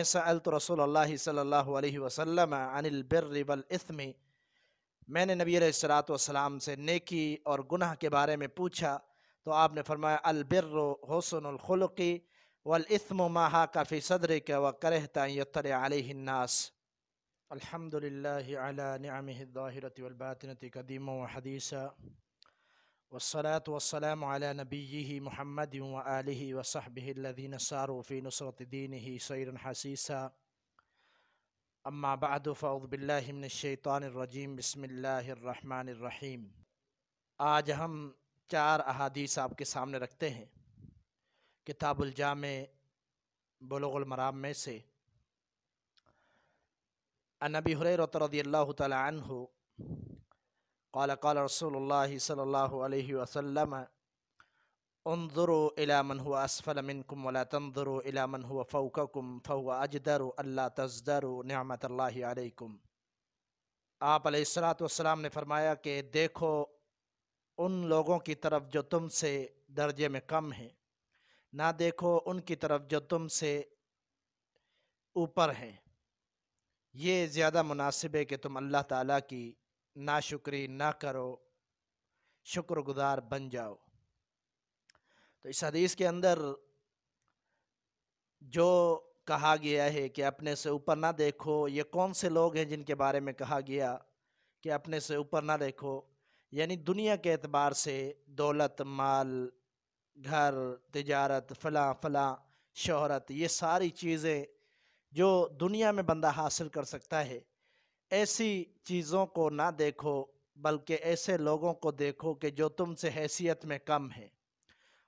سألت رسول اللہ صلی اللہ علیہ وسلم عن البر والاثم، میں نے نبی علیہ الصلوۃ والسلام سے نیکی اور گناہ کے بارے میں پوچھا تو آپ نے فرمایا البر حسن الخلق والاثم ما حاک فی صدرک وکرہت ان یطلع علیہ الناس۔ الحمد للہ علی نعمہ الظاہرۃ والباطنۃ قدیما وحدیثا، والصلاة والسلام على نبیہ محمد وآلہ وصحبہ الذین ساروا فی نصرۃ دینہ سیرا حسیسا، اما بعد فاعوذ باللہ من الشیطان الرجیم، بسم اللہ الرحمن الرحیم۔ آج ہم 4 احادیث آپ کے سامنے رکھتے ہیں کتاب الجامع بلوغ المرام میں سے۔ عن ابی ہریرہ رضی اللہ تعالی عنہ قال قال رسول اللہ صلی اللہ علیہ وسلم انظروا الى من هو اسفل منکم ولا تنظروا الى من هو فوقکم فهو اجدر الا تزدروا نعمت اللہ علیکم۔ آپ علیہ الصلوۃ والسلام نے فرمایا کہ دیکھو ان لوگوں کی طرف جو تم سے درجے میں کم ہیں، نہ دیکھو ان کی طرف جو تم سے اوپر ہیں۔ یہ زیادہ مناسب ہے کہ تم اللہ تعالیٰ کی ناشکری نہ کرو، شکر گزار بن جاؤ۔ تو اس حدیث کے اندر جو کہا گیا ہے کہ اپنے سے اوپر نہ دیکھو، یہ کون سے لوگ ہیں جن کے بارے میں کہا گیا کہ اپنے سے اوپر نہ دیکھو؟ یعنی دنیا کے اعتبار سے دولت، مال، گھر، تجارت، فلاں فلاں، شہرت، یہ ساری چیزیں جو دنیا میں بندہ حاصل کر سکتا ہے، ایسی چیزوں کو نہ دیکھو بلکہ ایسے لوگوں کو دیکھو کہ جو تم سے حیثیت میں کم ہیں۔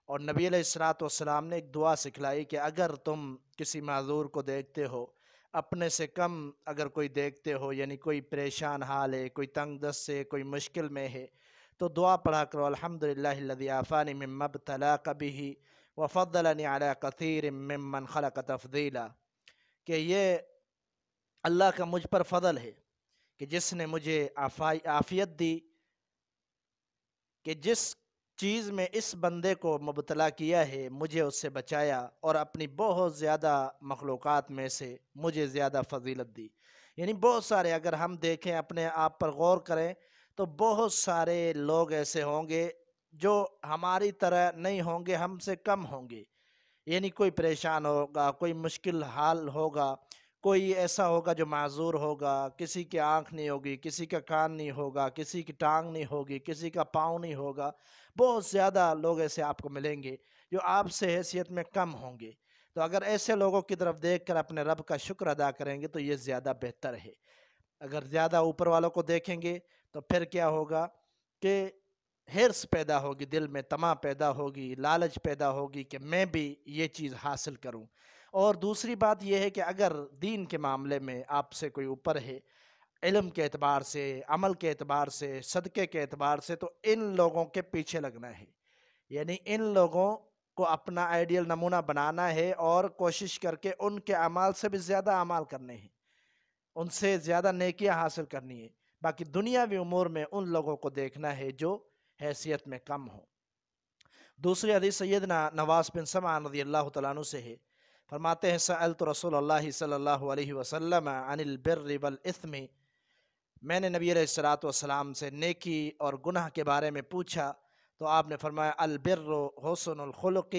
اور نبی علیہ الصلوۃ والسلام نے ایک دعا سکھلائی کہ اگر تم کسی معذور کو دیکھتے ہو، اپنے سے کم اگر کوئی دیکھتے ہو، یعنی کوئی پریشان حال ہے، کوئی تنگ دست سے، کوئی مشکل میں ہے، تو دعا پڑھا کرو الحمدللہ الذی عافانی مما ابتلاک بہ وفضلنی علی کثیر ممن خلق تفضیلا، کہ یہ اللہ کا مجھ پر فضل ہے کہ جس نے مجھے عافیت دی، کہ جس چیز میں اس بندے کو مبتلا کیا ہے مجھے اس سے بچایا اور اپنی بہت زیادہ مخلوقات میں سے مجھے زیادہ فضیلت دی۔ یعنی بہت سارے، اگر ہم دیکھیں اپنے آپ پر غور کریں تو بہت سارے لوگ ایسے ہوں گے جو ہماری طرح نہیں ہوں گے، ہم سے کم ہوں گے۔ یعنی کوئی پریشان ہوگا، کوئی مشکل حال ہوگا، کوئی ایسا ہوگا جو معذور ہوگا، کسی کی آنکھ نہیں ہوگی، کسی کا کان نہیں ہوگا، کسی کی ٹانگ نہیں ہوگی، کسی کا پاؤں نہیں ہوگا۔ بہت زیادہ لوگ ایسے آپ کو ملیں گے جو آپ سے حیثیت میں کم ہوں گے۔ تو اگر ایسے لوگوں کی طرف دیکھ کر اپنے رب کا شکر ادا کریں گے تو یہ زیادہ بہتر ہے۔ اگر زیادہ اوپر والوں کو دیکھیں گے تو پھر کیا ہوگا کہ حرص پیدا ہوگی، دل میں طمع پیدا ہوگی، لالچ پیدا ہوگی کہ میں بھی یہ چیز حاصل کروں۔ اور دوسری بات یہ ہے کہ اگر دین کے معاملے میں آپ سے کوئی اوپر ہے، علم کے اعتبار سے، عمل کے اعتبار سے، صدقے کے اعتبار سے، تو ان لوگوں کے پیچھے لگنا ہے۔ یعنی ان لوگوں کو اپنا آئیڈیل نمونہ بنانا ہے اور کوشش کر کے ان کے اعمال سے بھی زیادہ اعمال کرنے ہیں، ان سے زیادہ نیکیاں حاصل کرنی ہے۔ باقی دنیاوی امور میں ان لوگوں کو دیکھنا ہے جو حیثیت میں کم ہو۔ دوسری حدیث سیدنا نواس بن سمعان رضی اللہ تعالیٰ عنہ سے ہے، فرماتے ہیں سألت رسول اللہ صلی اللہ علیہ وسلم عن البر والاثم، میں نے نبی علیہ الصلوۃ والسلام سے نیکی اور گناہ کے بارے میں پوچھا تو آپ نے فرمایا البر حسن الخلق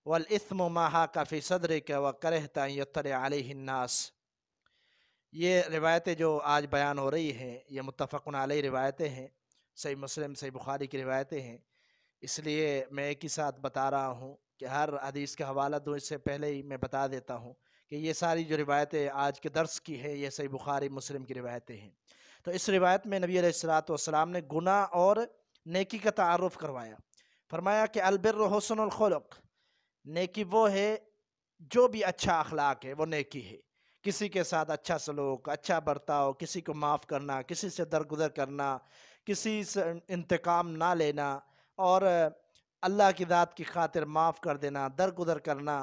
والاثم ما حاک فی صدرک وکرہت ان یطلع علیہ الناس۔ یہ روایتیں جو آج بیان ہو رہی ہیں یہ متفق علیہ روایتیں ہیں، صحیح مسلم، صحیح بخاری کی روایتیں ہیں، اس لیے میں ایک ہی ساتھ بتا رہا ہوں کہ ہر حدیث کا حوالہ دوں اس سے پہلے ہی میں بتا دیتا ہوں کہ یہ ساری جو روایتیں آج کے درس کی ہیں یہ صحیح بخاری مسلم کی روایتیں ہیں۔ تو اس روایت میں نبی علیہ الصلوۃ والسلام نے گناہ اور نیکی کا تعارف کروایا، فرمایا کہ البر حسن الخلق، نیکی وہ ہے جو بھی اچھا اخلاق ہے وہ نیکی ہے۔ کسی کے ساتھ اچھا سلوک، اچھا برتاؤ، کسی کو معاف کرنا، کسی سے درگزر کرنا، کسی سے انتقام نہ لینا، اور اللہ کی ذات کی خاطر معاف کر دینا، درگزر کرنا۔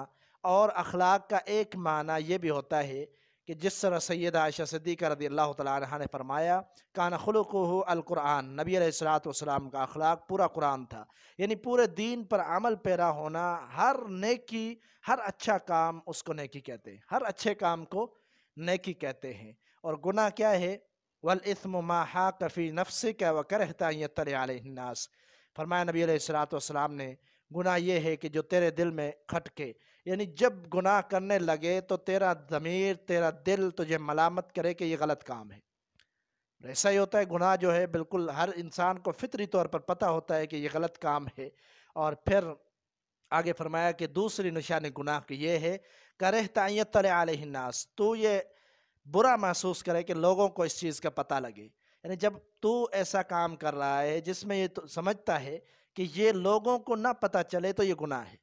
اور اخلاق کا ایک معنی یہ بھی ہوتا ہے کہ جس طرح سیدہ عائشہ صدیقہ رضی اللہ تعالیٰ عنہا نے فرمایا کان خلقہ القرآن، نبی علیہ الصلوۃ والسلام کا اخلاق پورا قرآن تھا، یعنی پورے دین پر عمل پیرا ہونا، ہر نیکی، ہر اچھا کام اس کو نیکی کہتے ہیں، ہر اچھے کام کو نیکی کہتے ہیں۔ اور گناہ کیا ہے؟ والإثم ما حاق فی نفسک وکرہت ان یطلع علیہ الناس، فرمایا نبی علیہ الصلوۃ والسلام نے گناہ یہ ہے کہ جو تیرے دل میں کھٹکے، یعنی جب گناہ کرنے لگے تو تیرا ضمیر، تیرا دل تجھے ملامت کرے کہ یہ غلط کام ہے۔ ایسا ہی ہوتا ہے، گناہ جو ہے بالکل ہر انسان کو فطری طور پر پتہ ہوتا ہے کہ یہ غلط کام ہے۔ اور پھر آگے فرمایا کہ دوسری نشانی گناہ کی یہ ہے کرہت ان یطلع علیہ الناس، تو یہ برا محسوس کرے کہ لوگوں کو اس چیز کا پتہ لگے، یعنی جب تو ایسا کام کر رہا ہے جس میں یہ تو سمجھتا ہے کہ یہ لوگوں کو نہ پتہ چلے تو یہ گناہ ہے۔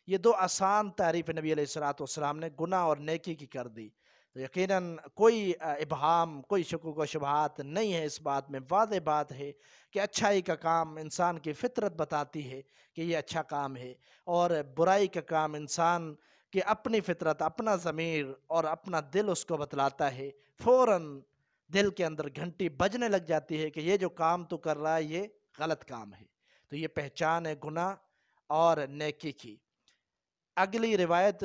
یہ دو آسان تعریف نبی علیہ الصلوۃ والسلام نے گناہ اور نیکی کی کر دی، تو یقیناً کوئی ابہام، کوئی شکوک و شبہات نہیں ہے اس بات میں، واضح بات ہے کہ اچھائی کا کام انسان کی فطرت بتاتی ہے کہ یہ اچھا کام ہے، اور برائی کا کام انسان کہ اپنی فطرت، اپنا ضمیر اور اپنا دل اس کو بتلاتا ہے، فوراً دل کے اندر گھنٹی بجنے لگ جاتی ہے کہ یہ جو کام تو کر رہا ہے یہ غلط کام ہے۔ تو یہ پہچان ہے گناہ اور نیکی کی۔ اگلی روایت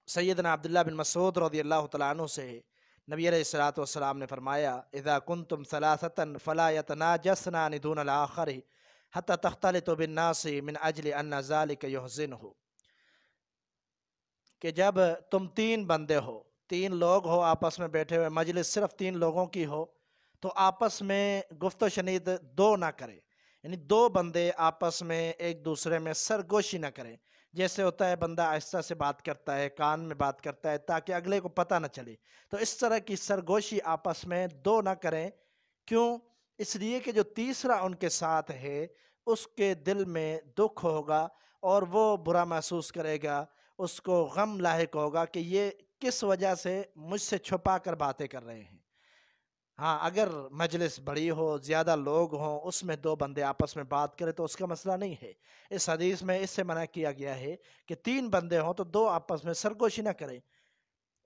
سیدنا عبداللہ بن مسعود رضی اللہ تعالیٰ عنہ سے ہے، نبی علیہ الصلوۃ والسلام نے فرمایا اذا کنتم ثلاثة فلا يتناجسنا دون الآخر حتى تختلطوا بالناس من اجل ان ذلك يحزنه، کہ جب تم تین بندے ہو، تین لوگ ہو آپس میں بیٹھے ہوئے، مجلس صرف تین لوگوں کی ہو، تو آپس میں گفت و شنید دو نہ کرے، یعنی دو بندے آپس میں ایک دوسرے میں سرگوشی نہ کریں۔ جیسے ہوتا ہے بندہ آہستہ سے بات کرتا ہے، کان میں بات کرتا ہے تاکہ اگلے کو پتہ نہ چلے، تو اس طرح کی سرگوشی آپس میں دو نہ کریں۔ کیوں؟ اس لیے کہ جو تیسرا ان کے ساتھ ہے اس کے دل میں دکھ ہوگا اور وہ برا محسوس کرے گا، اس کو غم لاحق ہوگا کہ یہ کس وجہ سے مجھ سے چھپا کر باتیں کر رہے ہیں۔ ہاں، اگر مجلس بڑی ہو، زیادہ لوگ ہوں، اس میں دو بندے آپس میں بات کریں تو اس کا مسئلہ نہیں ہے۔ اس حدیث میں اس سے منع کیا گیا ہے کہ تین بندے ہوں تو دو آپس میں سرگوشی نہ کریں،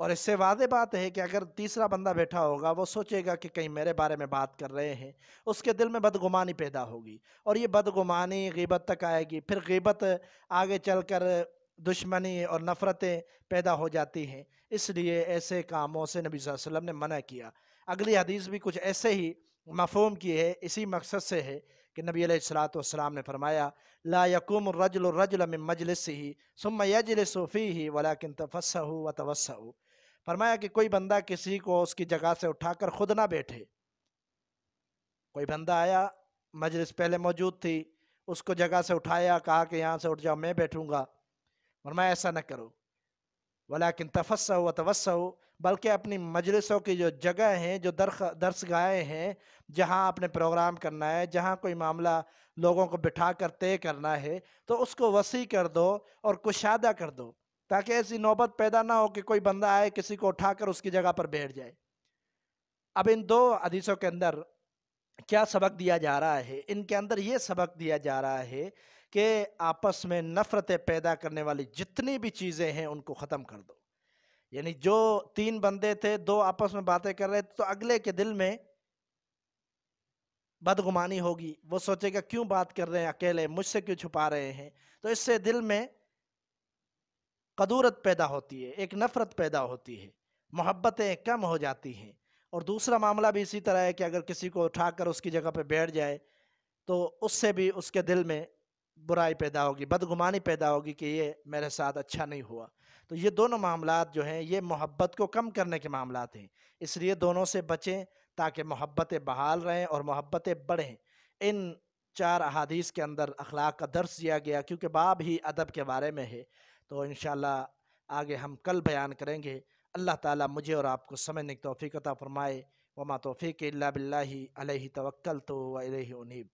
اور اس سے واضح بات ہے کہ اگر تیسرا بندہ بیٹھا ہوگا وہ سوچے گا کہ کہیں میرے بارے میں بات کر رہے ہیں، اس کے دل میں بدگمانی پیدا ہوگی، اور یہ بدگمانی غیبت تک آئے گی، پھر غیبت آگے چل کر دشمنی اور نفرتیں پیدا ہو جاتی ہیں۔ اس لیے ایسے کاموں سے نبی صلی اللہ علیہ وسلم نے منع کیا۔ اگلی حدیث بھی کچھ ایسے ہی مفہوم کی ہے، اسی مقصد سے ہے کہ نبی علیہ الصلوۃ والسلام نے فرمایا لا يقوم الرجل الرجل من مجلسه ثم يجلس فيه ولكن تفسحوا وتوسعوا، فرمایا کہ کوئی بندہ کسی کو اس کی جگہ سے اٹھا کر خود نہ بیٹھے۔ کوئی بندہ آیا، مجلس پہلے موجود تھی، اس کو جگہ سے اٹھایا، کہا کہ یہاں سے اٹھ جاؤ میں بیٹھوں گا، فرمایا ایسا نہ کرو، ولیکن تفسحوا وتوسعوا، بلکہ اپنی مجلسوں کی جو جگہ ہیں، جو درس گاہیں ہیں، جہاں آپ نے پروگرام کرنا ہے، جہاں کوئی معاملہ لوگوں کو بٹھا کر طے کرنا ہے، تو اس کو وسیع کر دو اور کشادہ کر دو، تاکہ ایسی نوبت پیدا نہ ہو کہ کوئی بندہ آئے کسی کو اٹھا کر اس کی جگہ پر بیٹھ جائے۔ اب ان دو حدیثوں کے اندر کیا سبق دیا جا رہا ہے؟ ان کے اندر یہ سبق دیا جا رہا ہے کہ آپس میں نفرتیں پیدا کرنے والی جتنی بھی چیزیں ہیں ان کو ختم کر دو۔ یعنی جو تین بندے تھے، دو آپس میں باتیں کر رہے تھے، تو اگلے کے دل میں بدگمانی ہوگی، وہ سوچے گا کیوں بات کر رہے ہیں اکیلے، مجھ سے کیوں چھپا رہے ہیں، تو اس سے دل میں قدورت پیدا ہوتی ہے، ایک نفرت پیدا ہوتی ہے، محبتیں کم ہو جاتی ہیں۔ اور دوسرا معاملہ بھی اسی طرح ہے کہ اگر کسی کو اٹھا کر اس کی جگہ پہ بیٹھ جائے تو اس سے بھی اس کے دل میں برائی پیدا ہوگی، بدگمانی پیدا ہوگی کہ یہ میرے ساتھ اچھا نہیں ہوا۔ تو یہ دونوں معاملات جو ہیں یہ محبت کو کم کرنے کے معاملات ہیں، اس لیے دونوں سے بچیں تاکہ محبتیں بحال رہیں اور محبتیں بڑھیں۔ ان چار احادیث کے اندر اخلاق کا درس دیا گیا، کیونکہ باب ہی ادب کے بارے میں ہے، تو انشاءاللہ آگے ہم کل بیان کریں گے۔ اللہ تعالیٰ مجھے اور آپ کو سمجھنے کی توفیق عطا فرمائے۔ وما توفیق الا باللہ علیہ توکلت و الیہ انیب۔